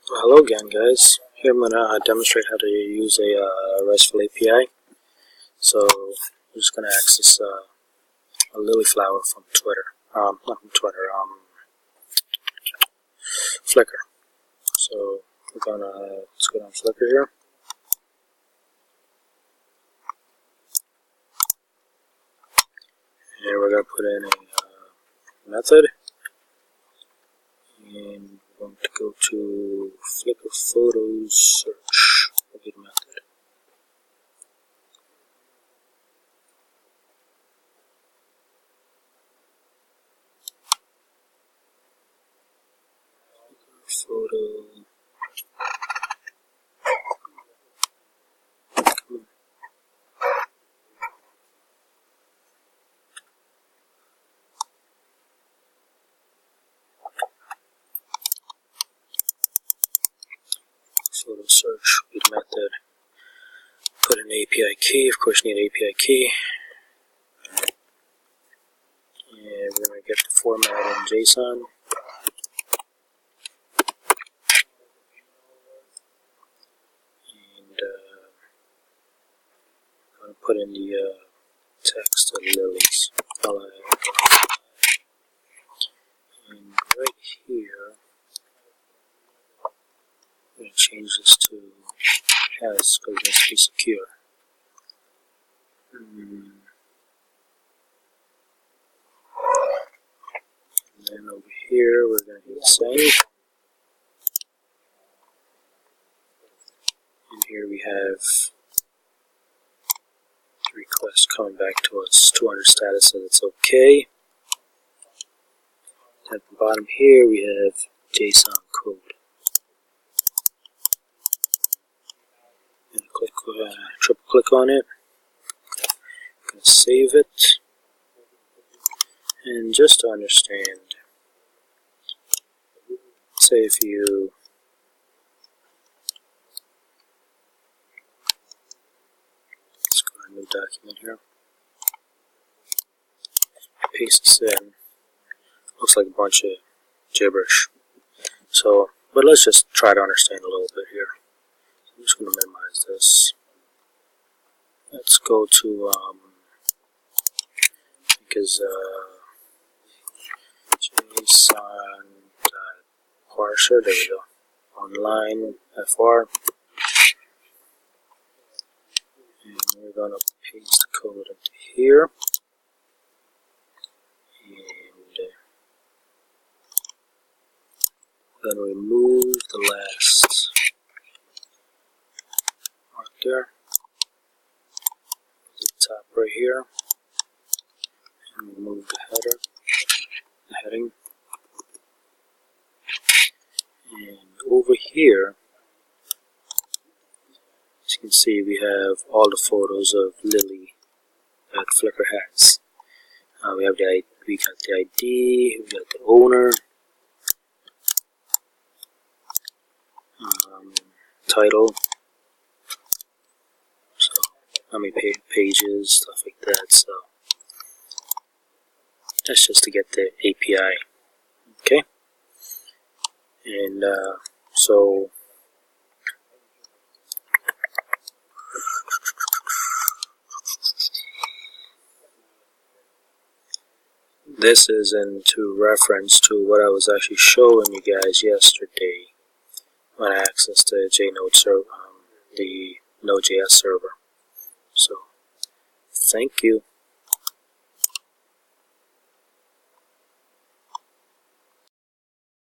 Hello again, guys. Here I'm going to demonstrate how to use a RESTful API. So I'm just going to access a lily flower from Twitter. Not from Twitter, Flickr. So let's go down Flickr here. And we're going to put in a method. And we're going to go to Flickr Photos Search. Look at method. Photo. Photo search with method. Put an API key. Of course, you need an API key. And we're going to get the format in JSON. And I'm going to put in the text of lilies. And right here, I'm going to change this to has because it must be secure. And then over here, we're going to hit save. And here we have the request coming back to us. 200 status says it's okay. At the bottom here, we have JSON code. And triple click on it. I'm going to save it. And just to understand, say if you let's go to a new document here, paste this in, looks like a bunch of gibberish. So, but let's just try to understand a little bit here. I'm just going to minimize this. Let's go to I think is json.parser. There we go. Online FR. And we're going to paste the code into here. And we're going to remove the last mark there. The top right here. And remove the header, the heading. And over here, as you can see, we have all the photos of Lily that Flickr has. We got the ID, we got the owner, title, so how many pages, stuff like that. So that's just to get the API, okay? And so this is into reference to what I was actually showing you guys yesterday when I accessed the JNode server, the Node.js server. So thank you.